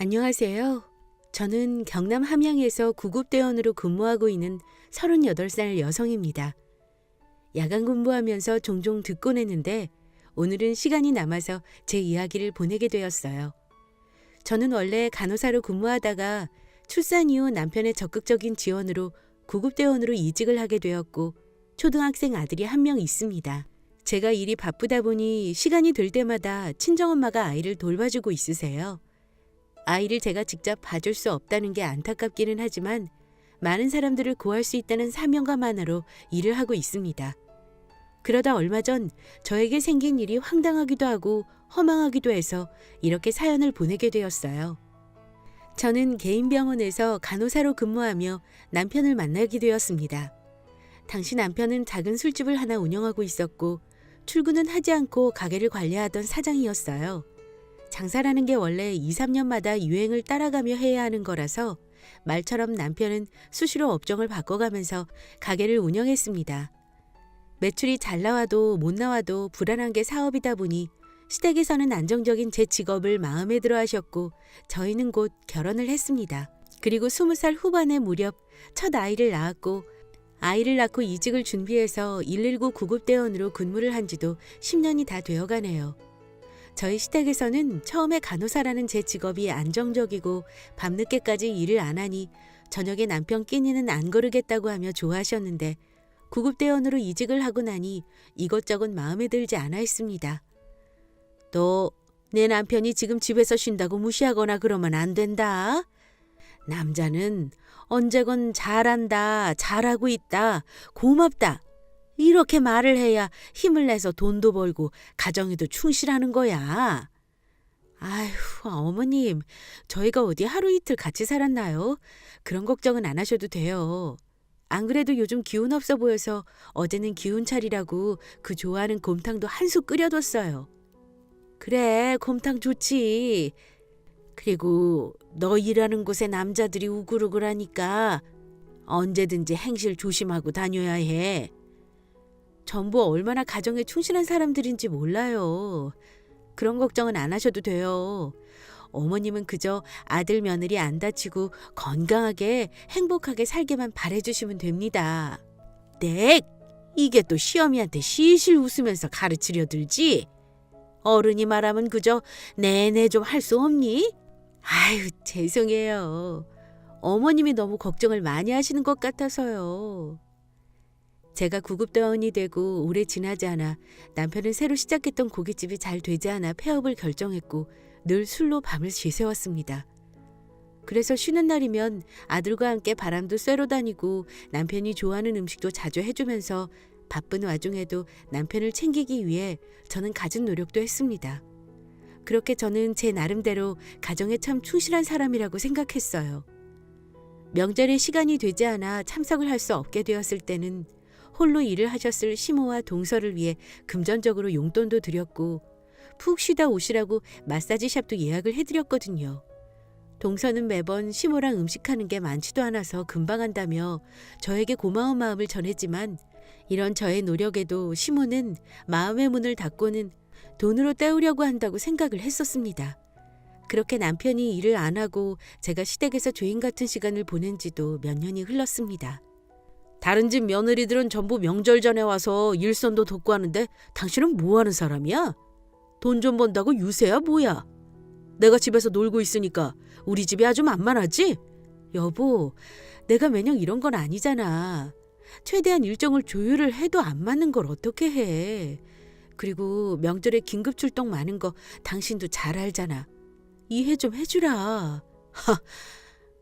안녕하세요. 저는 경남 함양에서 구급대원으로 근무하고 있는 38살 여성입니다. 야간 근무하면서 종종 듣곤 했는데 오늘은 시간이 남아서 제 이야기를 보내게 되었어요. 저는 원래 간호사로 근무하다가 출산 이후 남편의 적극적인 지원으로 구급대원으로 이직을 하게 되었고 초등학생 아들이 한 명 있습니다. 제가 일이 바쁘다 보니 시간이 될 때마다 친정엄마가 아이를 돌봐주고 있으세요. 아이를 제가 직접 봐줄 수 없다는 게 안타깝기는 하지만 많은 사람들을 구할 수 있다는 사명감 하나로 일을 하고 있습니다. 그러다 얼마 전 저에게 생긴 일이 황당하기도 하고 허망하기도 해서 이렇게 사연을 보내게 되었어요. 저는 개인 병원에서 간호사로 근무하며 남편을 만나게 되었습니다. 당시 남편은 작은 술집을 하나 운영하고 있었고 출근은 하지 않고 가게를 관리하던 사장이었어요. 장사라는 게 원래 2, 3년마다 유행을 따라가며 해야 하는 거라서 말처럼 남편은 수시로 업종을 바꿔가면서 가게를 운영했습니다. 매출이 잘 나와도 못 나와도 불안한 게 사업이다 보니 시댁에서는 안정적인 제 직업을 마음에 들어 하셨고 저희는 곧 결혼을 했습니다. 그리고 20살 후반의 무렵 첫 아이를 낳았고 아이를 낳고 이직을 준비해서 119 구급대원으로 근무를 한 지도 10년이 다 되어가네요. 저희 시댁에서는 처음에 간호사라는 제 직업이 안정적이고 밤늦게까지 일을 안 하니 저녁에 남편 끼니는 안 거르겠다고 하며 좋아하셨는데 구급대원으로 이직을 하고 나니 이것저것 마음에 들지 않아 했습니다. 너 내 남편이 지금 집에서 쉰다고 무시하거나 그러면 안 된다. 남자는 언제건 잘한다, 잘하고 있다, 고맙다. 이렇게 말을 해야 힘을 내서 돈도 벌고 가정에도 충실하는 거야. 아휴, 어머님, 저희가 어디 하루 이틀 같이 살았나요? 그런 걱정은 안 하셔도 돼요. 안 그래도 요즘 기운 없어 보여서 어제는 기운 차리라고 그 좋아하는 곰탕도 한 솥 끓여뒀어요. 그래, 곰탕 좋지. 그리고 너 일하는 곳에 남자들이 우글우글하니까 언제든지 행실 조심하고 다녀야 해. 전부 얼마나 가정에 충실한 사람들인지 몰라요. 그런 걱정은 안 하셔도 돼요. 어머님은 그저 아들 며느리 안 다치고 건강하게 행복하게 살게만 바래주시면 됩니다. 네, 이게 또 시어미한테 실실 웃으면서 가르치려 들지? 어른이 말하면 그저 네네 좀 할 수 없니? 아유, 죄송해요. 어머님이 너무 걱정을 많이 하시는 것 같아서요. 제가 구급대원이 되고 오래 지나지 않아 남편은 새로 시작했던 고깃집이 잘 되지 않아 폐업을 결정했고 늘 술로 밤을 지새웠습니다. 그래서 쉬는 날이면 아들과 함께 바람도 쐬러 다니고 남편이 좋아하는 음식도 자주 해주면서 바쁜 와중에도 남편을 챙기기 위해 저는 갖은 노력도 했습니다. 그렇게 저는 제 나름대로 가정에 참 충실한 사람이라고 생각했어요. 명절에 시간이 되지 않아 참석을 할 수 없게 되었을 때는 홀로 일을 하셨을 시모와 동서를 위해 금전적으로 용돈도 드렸고 푹 쉬다 오시라고 마사지샵도 예약을 해드렸거든요. 동서는 매번 시모랑 음식하는 게 많지도 않아서 금방 한다며 저에게 고마운 마음을 전했지만 이런 저의 노력에도 시모는 마음의 문을 닫고는 돈으로 때우려고 한다고 생각을 했었습니다. 그렇게 남편이 일을 안 하고 제가 시댁에서 죄인 같은 시간을 보낸 지도 몇 년이 흘렀습니다. 다른 집 며느리들은 전부 명절 전에 와서 일손도 돕고 하는데 당신은 뭐 하는 사람이야? 돈 좀 번다고 유세야 뭐야? 내가 집에서 놀고 있으니까 우리 집이 아주 만만하지? 여보, 내가 매년 이런 건 아니잖아. 최대한 일정을 조율을 해도 안 맞는 걸 어떻게 해. 그리고 명절에 긴급 출동 많은 거 당신도 잘 알잖아. 이해 좀 해주라.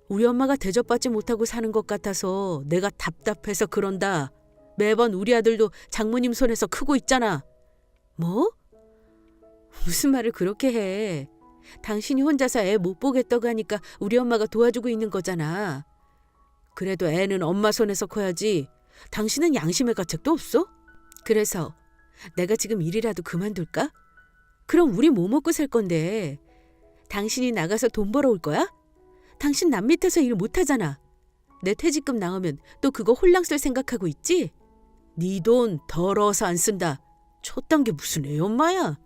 우리 엄마가 대접받지 못하고 사는 것 같아서 내가 답답해서 그런다. 매번 우리 아들도 장모님 손에서 크고 있잖아. 뭐? 무슨 말을 그렇게 해. 당신이 혼자서 애 못 보겠다고 하니까 우리 엄마가 도와주고 있는 거잖아. 그래도 애는 엄마 손에서 커야지. 당신은 양심의 가책도 없어? 그래서 내가 지금 일이라도 그만둘까? 그럼 우리 뭐 먹고 살 건데? 당신이 나가서 돈 벌어올 거야? 당신 남 밑에서 일 못하잖아. 내 퇴직금 나오면 또 그거 홀랑 쓸 생각하고 있지? 네 돈 더러워서 안 쓴다. 쳤단 게 무슨 애 엄마야?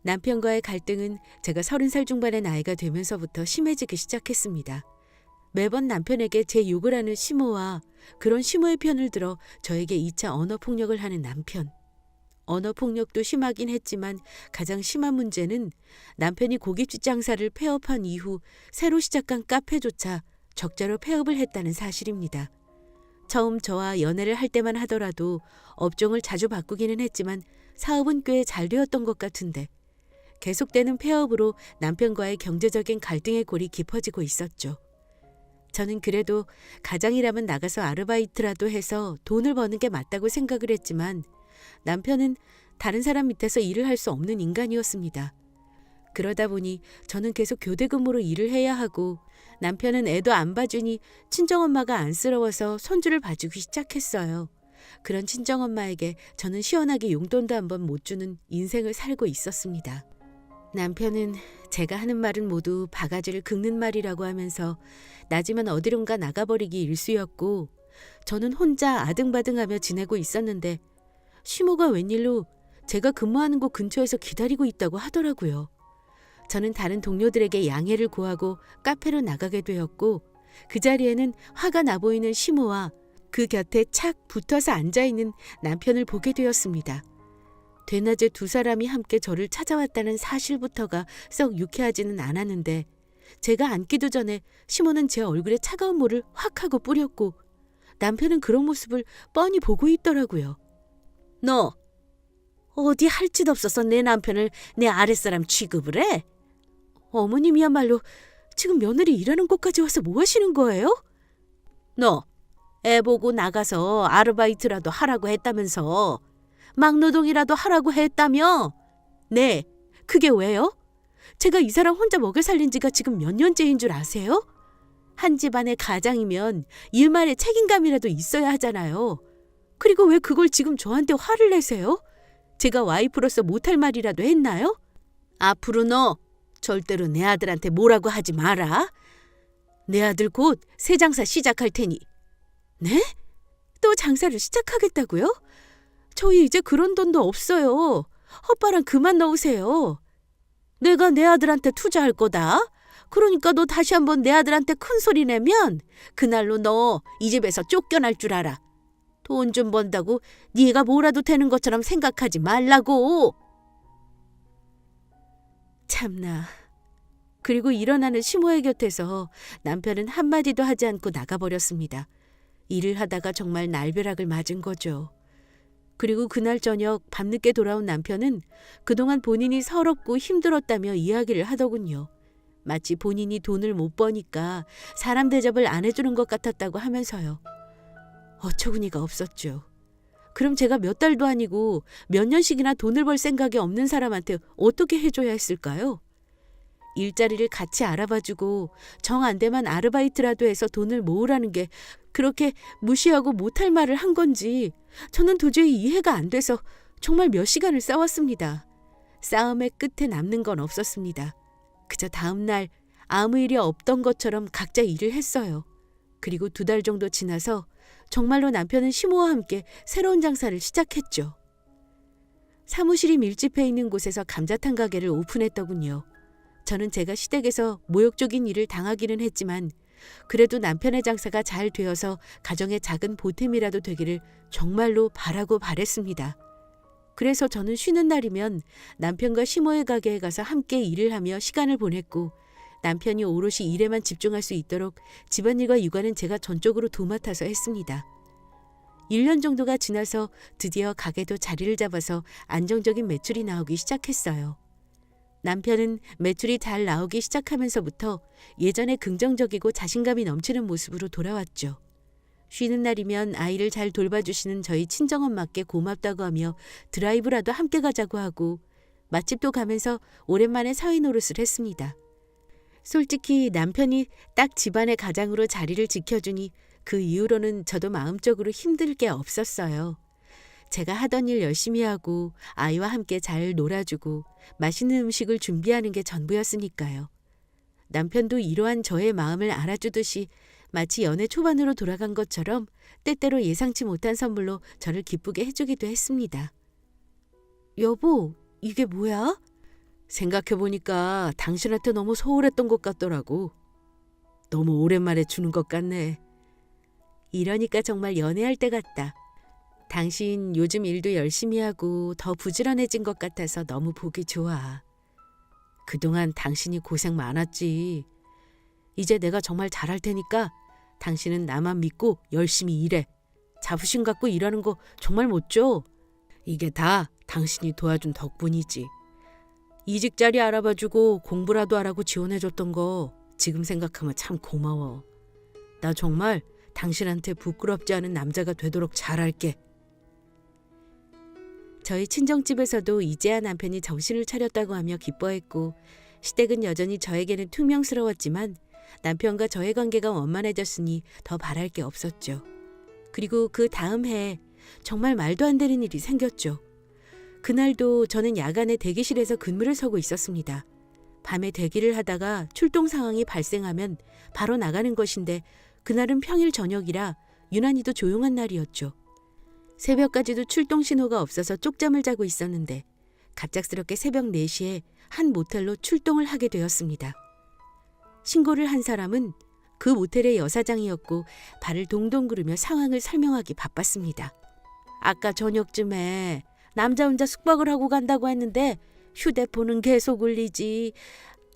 남편과의 갈등은 제가 30살 중반의 나이가 되면서부터 심해지기 시작했습니다. 매번 남편에게 제 욕을 하는 시모와 그런 시모의 편을 들어 저에게 2차 언어폭력을 하는 남편. 언어폭력도 심하긴 했지만 가장 심한 문제는 남편이 고깃집 장사를 폐업한 이후 새로 시작한 카페조차 적자로 폐업을 했다는 사실입니다. 처음 저와 연애를 할 때만 하더라도 업종을 자주 바꾸기는 했지만 사업은 꽤 잘 되었던 것 같은데 계속되는 폐업으로 남편과의 경제적인 갈등의 골이 깊어지고 있었죠. 저는 그래도 가장이라면 나가서 아르바이트라도 해서 돈을 버는 게 맞다고 생각을 했지만 남편은 다른 사람 밑에서 일을 할 수 없는 인간이었습니다. 그러다 보니 저는 계속 교대 근무로 일을 해야 하고 남편은 애도 안 봐주니 친정엄마가 안쓰러워서 손주를 봐주기 시작했어요. 그런 친정엄마에게 저는 시원하게 용돈도 한 번 못 주는 인생을 살고 있었습니다. 남편은 제가 하는 말은 모두 바가지를 긁는 말이라고 하면서 낮이면 어디론가 나가버리기 일쑤였고 저는 혼자 아등바등하며 지내고 있었는데 시모가 웬일로 제가 근무하는 곳 근처에서 기다리고 있다고 하더라고요. 저는 다른 동료들에게 양해를 구하고 카페로 나가게 되었고 그 자리에는 화가 나 보이는 시모와 그 곁에 착 붙어서 앉아있는 남편을 보게 되었습니다. 대낮에 두 사람이 함께 저를 찾아왔다는 사실부터가 썩 유쾌하지는 않았는데 제가 앉기도 전에 시모는 제 얼굴에 차가운 물을 확 하고 뿌렸고 남편은 그런 모습을 뻔히 보고 있더라고요. 너 어디 할 짓 없어서 내 남편을 내 아랫사람 취급을 해? 어머님이야말로 지금 며느리 일하는 곳까지 와서 뭐 하시는 거예요? 너 애 보고 나가서 아르바이트라도 하라고 했다면서 막노동이라도 하라고 했다며? 네, 그게 왜요? 제가 이 사람 혼자 먹여 살린 지가 지금 몇 년째인 줄 아세요? 한 집안의 가장이면 일말의 책임감이라도 있어야 하잖아요. 그리고 왜 그걸 지금 저한테 화를 내세요? 제가 와이프로서 못할 말이라도 했나요? 앞으로 너 절대로 내 아들한테 뭐라고 하지 마라. 내 아들 곧 새 장사 시작할 테니. 네? 또 장사를 시작하겠다고요? 저희 이제 그런 돈도 없어요. 헛바람 그만 넣으세요. 내가 내 아들한테 투자할 거다. 그러니까 너 다시 한번 내 아들한테 큰 소리 내면 그날로 너 이 집에서 쫓겨날 줄 알아. 돈 좀 번다고 네가 뭐라도 되는 것처럼 생각하지 말라고. 참나. 그리고 일어나는 시모의 곁에서 남편은 한마디도 하지 않고 나가버렸습니다. 일을 하다가 정말 날벼락을 맞은 거죠. 그리고 그날 저녁 밤늦게 돌아온 남편은 그동안 본인이 서럽고 힘들었다며 이야기를 하더군요. 마치 본인이 돈을 못 버니까 사람 대접을 안 해주는 것 같았다고 하면서요. 어처구니가 없었죠. 그럼 제가 몇 달도 아니고 몇 년씩이나 돈을 벌 생각이 없는 사람한테 어떻게 해줘야 했을까요? 일자리를 같이 알아봐주고 정 안 되면 아르바이트라도 해서 돈을 모으라는 게 그렇게 무시하고 못할 말을 한 건지 저는 도저히 이해가 안 돼서 정말 몇 시간을 싸웠습니다. 싸움의 끝에 남는 건 없었습니다. 그저 다음 날 아무 일이 없던 것처럼 각자 일을 했어요. 그리고 2달 정도 지나서 정말로 남편은 시모와 함께 새로운 장사를 시작했죠. 사무실이 밀집해 있는 곳에서 감자탕 가게를 오픈했더군요. 저는 제가 시댁에서 모욕적인 일을 당하기는 했지만 그래도 남편의 장사가 잘 되어서 가정의 작은 보탬이라도 되기를 정말로 바라고 바랬습니다. 그래서 저는 쉬는 날이면 남편과 시모의 가게에 가서 함께 일을 하며 시간을 보냈고 남편이 오롯이 일에만 집중할 수 있도록 집안일과 육아는 제가 전적으로 도맡아서 했습니다. 1년 정도가 지나서 드디어 가게도 자리를 잡아서 안정적인 매출이 나오기 시작했어요. 남편은 매출이 잘 나오기 시작하면서부터 예전에 긍정적이고 자신감이 넘치는 모습으로 돌아왔죠. 쉬는 날이면 아이를 잘 돌봐주시는 저희 친정엄마께 고맙다고 하며 드라이브라도 함께 가자고 하고 맛집도 가면서 오랜만에 사위 노릇을 했습니다. 솔직히 남편이 딱 집안의 가장으로 자리를 지켜주니 그 이후로는 저도 마음적으로 힘들 게 없었어요. 제가 하던 일 열심히 하고 아이와 함께 잘 놀아주고 맛있는 음식을 준비하는 게 전부였으니까요. 남편도 이러한 저의 마음을 알아주듯이 마치 연애 초반으로 돌아간 것처럼 때때로 예상치 못한 선물로 저를 기쁘게 해주기도 했습니다. 여보, 이게 뭐야? 생각해보니까 당신한테 너무 소홀했던 것 같더라고. 너무 오랜만에 주는 것 같네. 이러니까 정말 연애할 때 같다. 당신 요즘 일도 열심히 하고 더 부지런해진 것 같아서 너무 보기 좋아. 그동안 당신이 고생 많았지. 이제 내가 정말 잘할 테니까 당신은 나만 믿고 열심히 일해. 자부심 갖고 일하는 거 정말 멋져. 이게 다 당신이 도와준 덕분이지. 이직 자리 알아봐주고 공부라도 하라고 지원해줬던 거 지금 생각하면 참 고마워. 나 정말 당신한테 부끄럽지 않은 남자가 되도록 잘할게. 저희 친정집에서도 이제야 남편이 정신을 차렸다고 하며 기뻐했고 시댁은 여전히 저에게는 퉁명스러웠지만 남편과 저의 관계가 원만해졌으니 더 바랄 게 없었죠. 그리고 그 다음 해에 정말 말도 안 되는 일이 생겼죠. 그날도 저는 야간에 대기실에서 근무를 서고 있었습니다. 밤에 대기를 하다가 출동 상황이 발생하면 바로 나가는 것인데 그날은 평일 저녁이라 유난히도 조용한 날이었죠. 새벽까지도 출동 신호가 없어서 쪽잠을 자고 있었는데 갑작스럽게 새벽 4시에 한 모텔로 출동을 하게 되었습니다. 신고를 한 사람은 그 모텔의 여사장이었고 발을 동동 구르며 상황을 설명하기 바빴습니다. 아까 저녁쯤에 남자 혼자 숙박을 하고 간다고 했는데 휴대폰은 계속 울리지.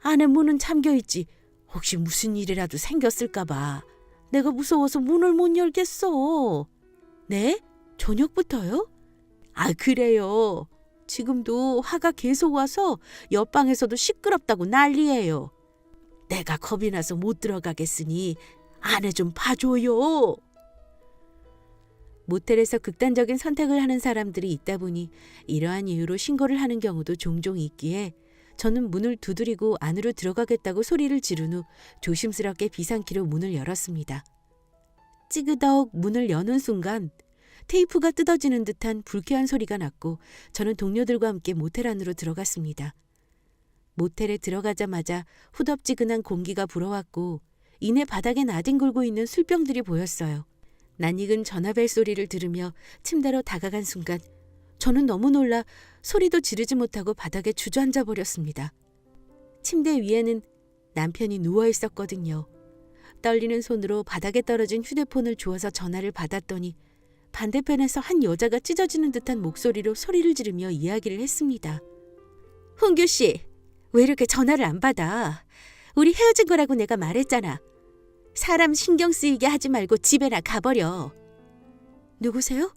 안에 문은 잠겨있지. 혹시 무슨 일이라도 생겼을까 봐. 내가 무서워서 문을 못 열겠어. 네? 저녁부터요? 아, 그래요. 지금도 화가 계속 와서 옆방에서도 시끄럽다고 난리예요. 내가 겁이 나서 못 들어가겠으니 안에 좀 봐줘요. 모텔에서 극단적인 선택을 하는 사람들이 있다 보니 이러한 이유로 신고를 하는 경우도 종종 있기에 저는 문을 두드리고 안으로 들어가겠다고 소리를 지른 후 조심스럽게 비상키로 문을 열었습니다. 찌그덕 문을 여는 순간 테이프가 뜯어지는 듯한 불쾌한 소리가 났고 저는 동료들과 함께 모텔 안으로 들어갔습니다. 모텔에 들어가자마자 후덥지근한 공기가 불어왔고 이내 바닥에 나뒹굴고 있는 술병들이 보였어요. 낯익은 전화벨 소리를 들으며 침대로 다가간 순간 저는 너무 놀라 소리도 지르지 못하고 바닥에 주저앉아 버렸습니다. 침대 위에는 남편이 누워 있었거든요. 떨리는 손으로 바닥에 떨어진 휴대폰을 주워서 전화를 받았더니 반대편에서 한 여자가 찢어지는 듯한 목소리로 소리를 지르며 이야기를 했습니다. 훈규 씨, 왜 이렇게 전화를 안 받아? 우리 헤어진 거라고 내가 말했잖아. 사람 신경 쓰이게 하지 말고 집에나 가버려. 누구세요?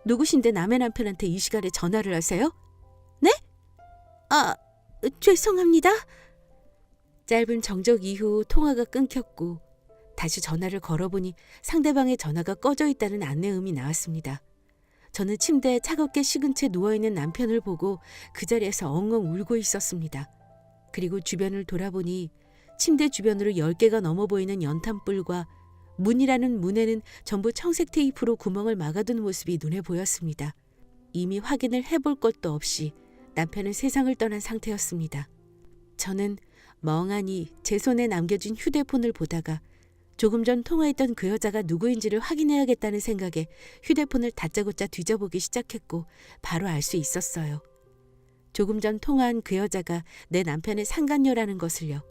누구신데 남의 남편한테 이 시간에 전화를 하세요? 네? 아, 죄송합니다. 짧은 정적 이후 통화가 끊겼고 다시 전화를 걸어보니 상대방의 전화가 꺼져 있다는 안내음이 나왔습니다. 저는 침대에 차갑게 식은 채 누워있는 남편을 보고 그 자리에서 엉엉 울고 있었습니다. 그리고 주변을 돌아보니 침대 주변으로 10개가 넘어 보이는 연탄불과 문이라는 문에는 전부 청색 테이프로 구멍을 막아둔 모습이 눈에 보였습니다. 이미 확인을 해볼 것도 없이 남편은 세상을 떠난 상태였습니다. 저는 멍하니 제 손에 남겨진 휴대폰을 보다가 조금 전 통화했던 그 여자가 누구인지를 확인해야겠다는 생각에 휴대폰을 다짜고짜 뒤져보기 시작했고 바로 알 수 있었어요. 조금 전 통화한 그 여자가 내 남편의 상간녀라는 것을요.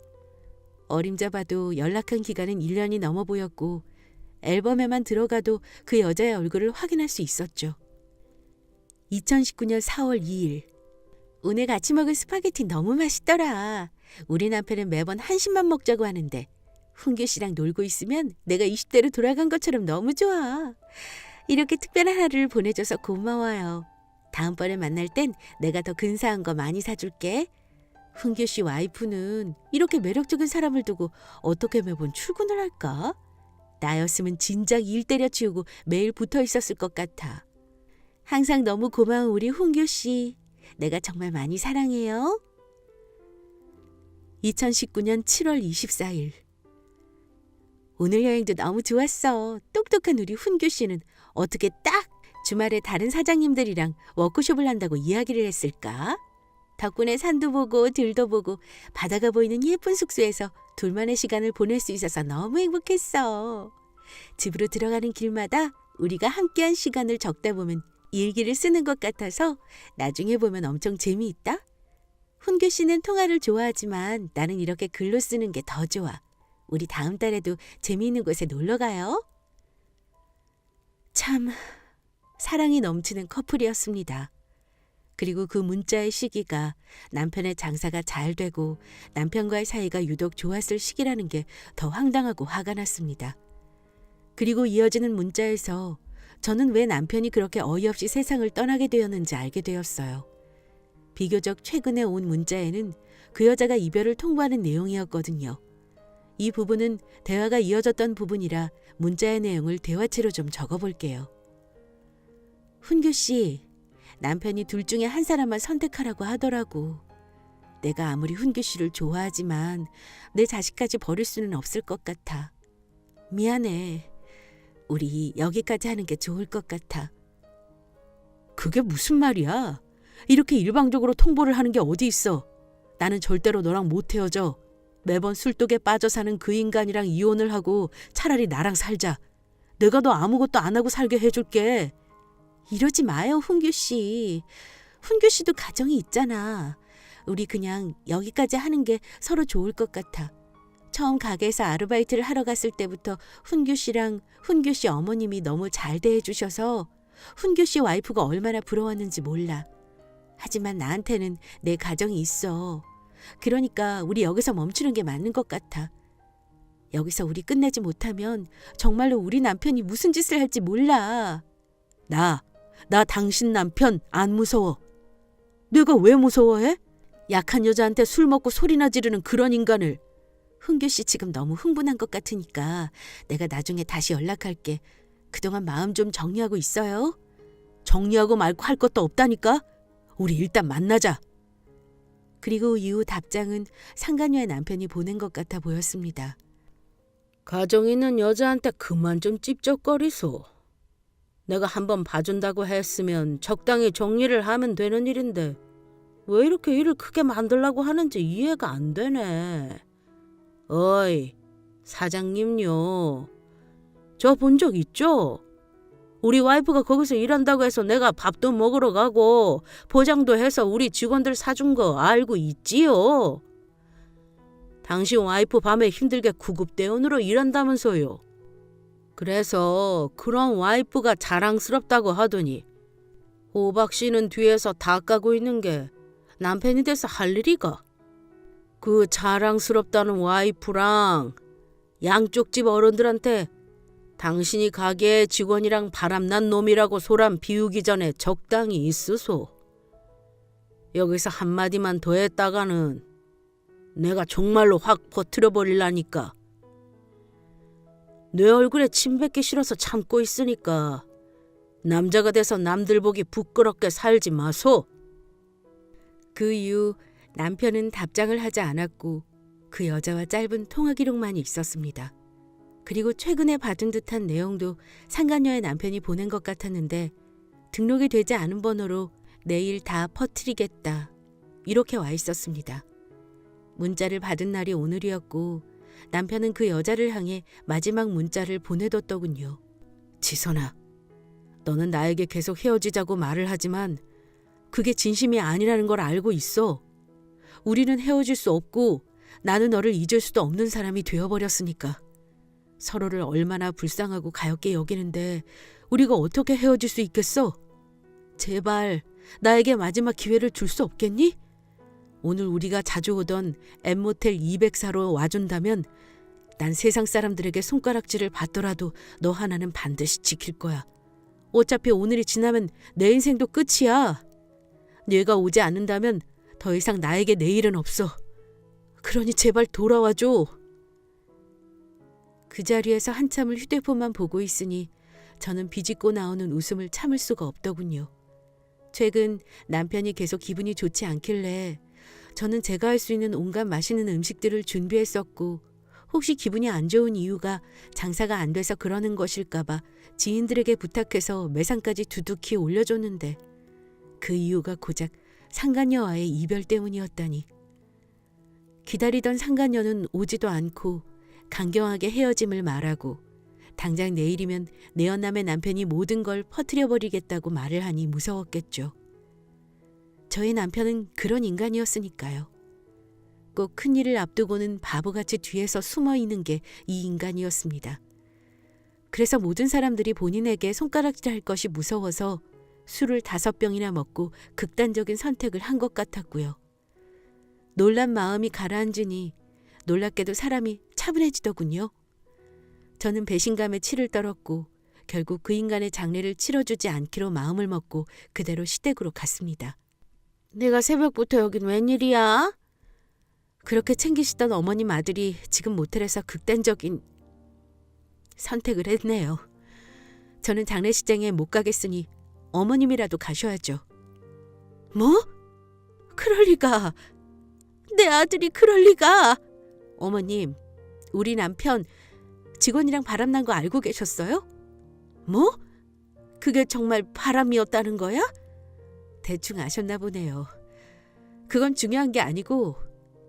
어림잡아도 연락한 기간은 1년이 넘어 보였고 앨범에만 들어가도 그 여자의 얼굴을 확인할 수 있었죠. 2019년 4월 2일. 오늘 같이 먹을 스파게티 너무 맛있더라. 우리 남편은 매번 한식만 먹자고 하는데 훈규 씨랑 놀고 있으면 내가 20대로 돌아간 것처럼 너무 좋아. 이렇게 특별한 하루를 보내줘서 고마워요. 다음번에 만날 땐 내가 더 근사한 거 많이 사줄게. 훈규 씨 와이프는 이렇게 매력적인 사람을 두고 어떻게 매번 출근을 할까? 나였으면 진작 일 때려치우고 매일 붙어 있었을 것 같아. 항상 너무 고마운 우리 훈규 씨. 내가 정말 많이 사랑해요. 2019년 7월 24일. 오늘 여행도 너무 좋았어. 똑똑한 우리 훈규 씨는 어떻게 딱 주말에 다른 사장님들이랑 워크숍을 한다고 이야기를 했을까? 덕분에 산도 보고 들도 보고 바다가 보이는 예쁜 숙소에서 둘만의 시간을 보낼 수 있어서 너무 행복했어. 집으로 들어가는 길마다 우리가 함께한 시간을 적다 보면 일기를 쓰는 것 같아서 나중에 보면 엄청 재미있다. 훈규 씨는 통화를 좋아하지만 나는 이렇게 글로 쓰는 게 더 좋아. 우리 다음 달에도 재미있는 곳에 놀러 가요. 참 사랑이 넘치는 커플이었습니다. 그리고 그 문자의 시기가 남편의 장사가 잘 되고 남편과의 사이가 유독 좋았을 시기라는 게 더 황당하고 화가 났습니다. 그리고 이어지는 문자에서 저는 왜 남편이 그렇게 어이없이 세상을 떠나게 되었는지 알게 되었어요. 비교적 최근에 온 문자에는 그 여자가 이별을 통보하는 내용이었거든요. 이 부분은 대화가 이어졌던 부분이라 문자의 내용을 대화체로 좀 적어볼게요. 훈규 씨, 남편이 둘 중에 한 사람만 선택하라고 하더라고. 내가 아무리 훈규 씨를 좋아하지만 내 자식까지 버릴 수는 없을 것 같아. 미안해. 우리 여기까지 하는 게 좋을 것 같아. 그게 무슨 말이야? 이렇게 일방적으로 통보를 하는 게 어디 있어. 나는 절대로 너랑 못 헤어져. 매번 술독에 빠져 사는 그 인간이랑 이혼을 하고 차라리 나랑 살자. 내가 너 아무것도 안 하고 살게 해줄게. 이러지 마요, 훈규 씨. 훈규 씨도 가정이 있잖아. 우리 그냥 여기까지 하는 게 서로 좋을 것 같아. 처음 가게에서 아르바이트를 하러 갔을 때부터 훈규 씨랑 훈규 씨 어머님이 너무 잘 대해주셔서 훈규 씨 와이프가 얼마나 부러웠는지 몰라. 하지만 나한테는 내 가정이 있어. 그러니까 우리 여기서 멈추는 게 맞는 것 같아. 여기서 우리 끝내지 못하면 정말로 우리 남편이 무슨 짓을 할지 몰라. 나 당신 남편 안 무서워. 내가 왜 무서워해? 약한 여자한테 술 먹고 소리나 지르는 그런 인간을. 훈규 씨 지금 너무 흥분한 것 같으니까 내가 나중에 다시 연락할게. 그동안 마음 좀 정리하고 있어요. 정리하고 말고 할 것도 없다니까. 우리 일단 만나자. 그리고 이후 답장은 상간녀의 남편이 보낸 것 같아 보였습니다. 가정 있는 여자한테 그만 좀 찝쩍거리소. 내가 한번 봐준다고 했으면 적당히 정리를 하면 되는 일인데 왜 이렇게 일을 크게 만들려고 하는지 이해가 안 되네. 어이, 사장님요. 저 본 적 있죠? 우리 와이프가 거기서 일한다고 해서 내가 밥도 먹으러 가고 포장도 해서 우리 직원들 사준 거 알고 있지요? 당신 와이프 밤에 힘들게 구급대원으로 일한다면서요. 그래서 그런 와이프가 자랑스럽다고 하더니 호박 씨는 뒤에서 다 까고 있는 게 남편이 돼서 할 일이가? 그 자랑스럽다는 와이프랑 양쪽 집 어른들한테 당신이 가게의 직원이랑 바람난 놈이라고 소란 비우기 전에 적당히 있으소. 여기서 한마디만 더 했다가는 내가 정말로 확 퍼뜨려버릴라니까. 내 얼굴에 침 뱉기 싫어서 참고 있으니까 남자가 돼서 남들 보기 부끄럽게 살지 마소. 그 이후 남편은 답장을 하지 않았고 그 여자와 짧은 통화 기록만이 있었습니다. 그리고 최근에 받은 듯한 내용도 상간녀의 남편이 보낸 것 같았는데 등록이 되지 않은 번호로 내일 다 퍼뜨리겠다 이렇게 와 있었습니다. 문자를 받은 날이 오늘이었고 남편은 그 여자를 향해 마지막 문자를 보내뒀더군요. 지선아, 너는 나에게 계속 헤어지자고 말을 하지만 그게 진심이 아니라는 걸 알고 있어. 우리는 헤어질 수 없고 나는 너를 잊을 수도 없는 사람이 되어버렸으니까. 서로를 얼마나 불쌍하고 가엾게 여기는데 우리가 어떻게 헤어질 수 있겠어? 제발 나에게 마지막 기회를 줄 수 없겠니? 오늘 우리가 자주 오던 엠모텔 204로 와준다면 난 세상 사람들에게 손가락질을 받더라도 너 하나는 반드시 지킬 거야. 어차피 오늘이 지나면 내 인생도 끝이야. 네가 오지 않는다면 더 이상 나에게 내일은 없어. 그러니 제발 돌아와줘. 그 자리에서 한참을 휴대폰만 보고 있으니 저는 비집고 나오는 웃음을 참을 수가 없더군요. 최근 남편이 계속 기분이 좋지 않길래 저는 제가 할 수 있는 온갖 맛있는 음식들을 준비했었고 혹시 기분이 안 좋은 이유가 장사가 안 돼서 그러는 것일까 봐 지인들에게 부탁해서 매상까지 두둑히 올려줬는데 그 이유가 고작 상간녀와의 이별 때문이었다니. 기다리던 상간녀는 오지도 않고 강경하게 헤어짐을 말하고 당장 내일이면 내연남의 남편이 모든 걸 퍼뜨려버리겠다고 말을 하니 무서웠겠죠. 저의 남편은 그런 인간이었으니까요. 꼭 큰일을 앞두고는 바보같이 뒤에서 숨어 있는 게 이 인간이었습니다. 그래서 모든 사람들이 본인에게 손가락질할 것이 무서워서 술을 5병이나 먹고 극단적인 선택을 한 것 같았고요. 놀란 마음이 가라앉으니 놀랍게도 사람이 차분해지더군요. 저는 배신감에 치를 떨었고 결국 그 인간의 장례를 치러주지 않기로 마음을 먹고 그대로 시댁으로 갔습니다. 내가 새벽부터 여긴 웬일이야? 그렇게 챙기시던 어머님 아들이 지금 모텔에서 극단적인 선택을 했네요. 저는 장례식장에 못 가겠으니 어머님이라도 가셔야죠. 뭐? 그럴 리가. 내 아들이 그럴 리가. 어머님, 우리 남편 직원이랑 바람난 거 알고 계셨어요? 뭐? 그게 정말 바람이었다는 거야? 대충 아셨나 보네요. 그건 중요한 게 아니고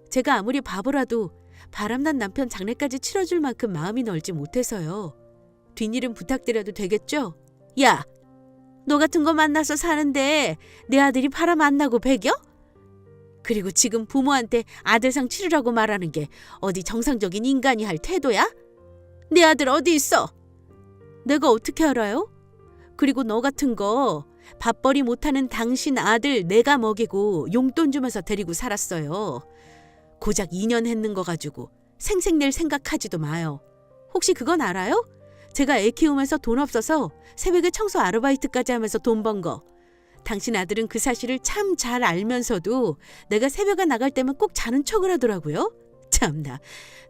제가 아무리 바보라도 바람난 남편 장례까지 치러줄 만큼 마음이 넓지 못해서요. 뒷일은 부탁드려도 되겠죠? 야, 너 같은 거 만나서 사는데 내 아들이 바람 안 나고 배겨? 그리고 지금 부모한테 아들상 치르라고 말하는 게 어디 정상적인 인간이 할 태도야? 내 아들 어디 있어? 내가 어떻게 알아요? 그리고 너 같은 거 밥벌이 못하는 당신 아들 내가 먹이고 용돈 주면서 데리고 살았어요. 고작 2년 했는 거 가지고 생색낼 생각하지도 마요. 혹시 그건 알아요? 제가 애 키우면서 돈 없어서 새벽에 청소 아르바이트까지 하면서 돈 번 거. 당신 아들은 그 사실을 참 잘 알면서도 내가 새벽에 나갈 때면 꼭 자는 척을 하더라고요. 참나,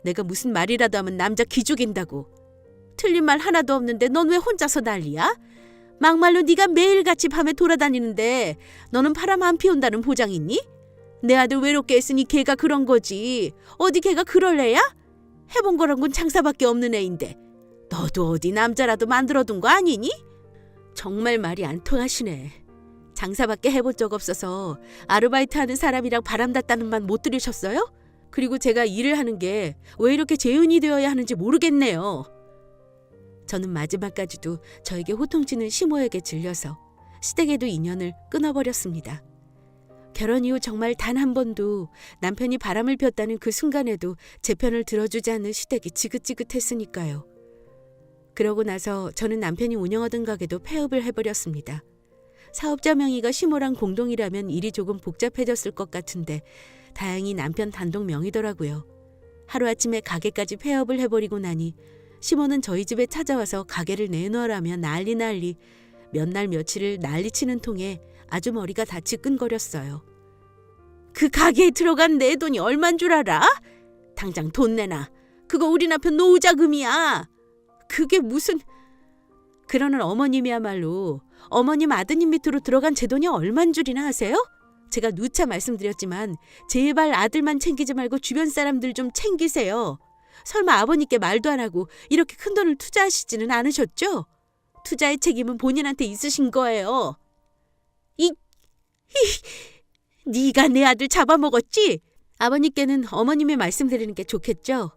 내가 무슨 말이라도 하면 남자 기죽인다고. 틀린 말 하나도 없는데 넌 왜 혼자서 난리야? 막말로 네가 매일같이 밤에 돌아다니는데 너는 바람 안 피운다는 보장 있니? 내 아들 외롭게 했으니 걔가 그런 거지. 어디 걔가 그럴 애야? 해본 거란 건 장사밖에 없는 애인데 너도 어디 남자라도 만들어둔 거 아니니? 정말 말이 안 통하시네. 장사밖에 해본 적 없어서 아르바이트 하는 사람이랑 바람났다는 말 못 들으셨어요? 그리고 제가 일을 하는 게 왜 이렇게 재운이 되어야 하는지 모르겠네요. 저는 마지막까지도 저에게 호통치는 시모에게 질려서 시댁에도 인연을 끊어버렸습니다. 결혼 이후 정말 단 한 번도 남편이 바람을 폈다는 그 순간에도 제 편을 들어주지 않는 시댁이 지긋지긋했으니까요. 그러고 나서 저는 남편이 운영하던 가게도 폐업을 해버렸습니다. 사업자 명의가 시모랑 공동이라면 일이 조금 복잡해졌을 것 같은데 다행히 남편 단독 명의더라고요. 하루아침에 가게까지 폐업을 해버리고 나니 시모는 저희 집에 찾아와서 가게를 내놓으라며 난리 몇 날 며칠을 난리치는 통에 아주 머리가 다 지끈거렸어요. 그 가게에 들어간 내 돈이 얼만 줄 알아? 당장 돈 내놔. 그거 우리 남편 노후자금이야. 그게 무슨... 그러는 어머님이야말로 어머님 아드님 밑으로 들어간 제 돈이 얼만 줄이나 아세요? 제가 누차 말씀드렸지만 제발 아들만 챙기지 말고 주변 사람들 좀 챙기세요. 설마 아버님께 말도 안 하고 이렇게 큰 돈을 투자하시지는 않으셨죠? 투자의 책임은 본인한테 있으신 거예요. 네가 내 아들 잡아먹었지? 아버님께는 어머님이 말씀드리는 게 좋겠죠?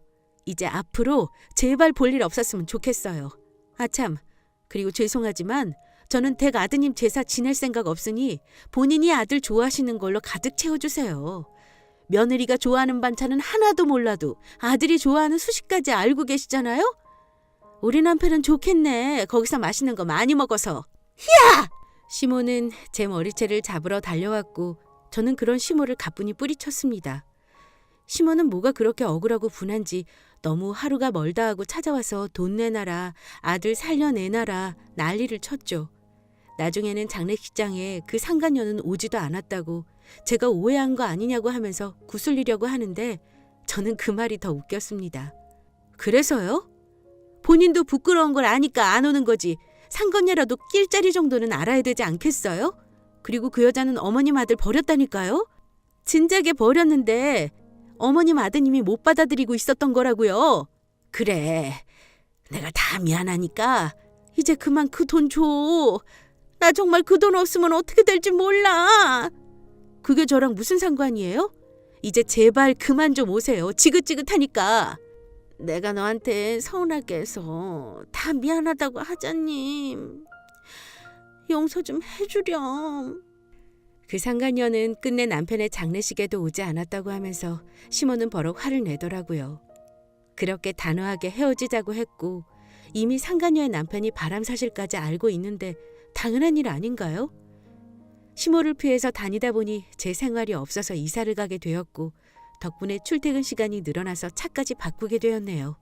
이제 앞으로 제발 볼 일 없었으면 좋겠어요. 아참, 그리고 죄송하지만 저는 댁 아드님 제사 지낼 생각 없으니 본인이 아들 좋아하시는 걸로 가득 채워주세요. 며느리가 좋아하는 반찬은 하나도 몰라도 아들이 좋아하는 수식까지 알고 계시잖아요? 우리 남편은 좋겠네. 거기서 맛있는 거 많이 먹어서. 야! 시모는 제 머리채를 잡으러 달려왔고 저는 그런 시모를 가뿐히 뿌리쳤습니다. 시모는 뭐가 그렇게 억울하고 분한지 너무 하루가 멀다 하고 찾아와서 돈 내놔라, 아들 살려내놔라 난리를 쳤죠. 나중에는 장례식장에 그 상간녀는 오지도 않았다고 제가 오해한 거 아니냐고 하면서 구슬리려고 하는데 저는 그 말이 더 웃겼습니다. 그래서요? 본인도 부끄러운 걸 아니까 안 오는 거지. 상간녀라도 낄자리 정도는 알아야 되지 않겠어요? 그리고 그 여자는 어머님 아들 버렸다니까요? 진작에 버렸는데 어머님 아드님이 못 받아들이고 있었던 거라고요. 그래, 내가 다 미안하니까 이제 그만 그 돈 줘. 나 정말 그 돈 없으면 어떻게 될지 몰라. 그게 저랑 무슨 상관이에요? 이제 제발 그만 좀 오세요. 지긋지긋하니까. 내가 너한테 서운하게 해서 다 미안하다고 하자님. 용서 좀 해주렴. 그 상간녀는 끝내 남편의 장례식에도 오지 않았다고 하면서 시모는 버럭 화를 내더라고요. 그렇게 단호하게 헤어지자고 했고 이미 상간녀의 남편이 바람 사실까지 알고 있는데 당연한 일 아닌가요? 시모를 피해서 다니다 보니 제 생활이 없어서 이사를 가게 되었고 덕분에 출퇴근 시간이 늘어나서 차까지 바꾸게 되었네요.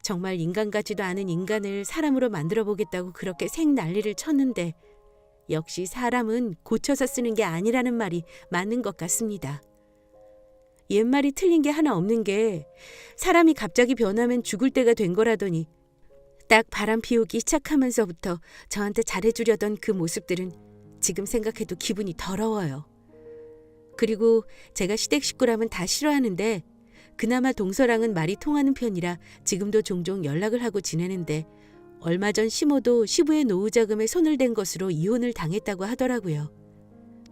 정말 인간 같지도 않은 인간을 사람으로 만들어 보겠다고 그렇게 생난리를 쳤는데 역시 사람은 고쳐서 쓰는 게 아니라는 말이 맞는 것 같습니다. 옛말이 틀린 게 하나 없는 게 사람이 갑자기 변하면 죽을 때가 된 거라더니 딱 바람 피우기 시작하면서부터 저한테 잘해주려던 그 모습들은 지금 생각해도 기분이 더러워요. 그리고 제가 시댁 식구라면 다 싫어하는데 그나마 동서랑은 말이 통하는 편이라 지금도 종종 연락을 하고 지내는데 얼마 전 시모도 시부의 노후자금에 손을 댄 것으로 이혼을 당했다고 하더라고요.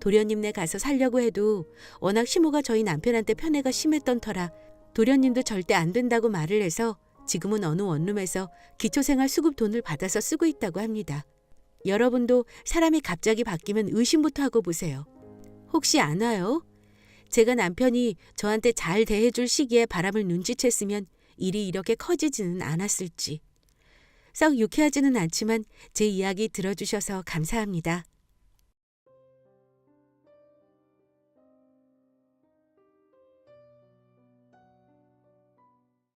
도련님네 가서 살려고 해도 워낙 시모가 저희 남편한테 편애가 심했던 터라 도련님도 절대 안 된다고 말을 해서 지금은 어느 원룸에서 기초생활 수급 돈을 받아서 쓰고 있다고 합니다. 여러분도 사람이 갑자기 바뀌면 의심부터 하고 보세요. 혹시 아나요? 제가 남편이 저한테 잘 대해줄 시기에 바람을 눈치챘으면 일이 이렇게 커지지는 않았을지. 썩 유쾌하지는 않지만 제 이야기 들어주셔서 감사합니다.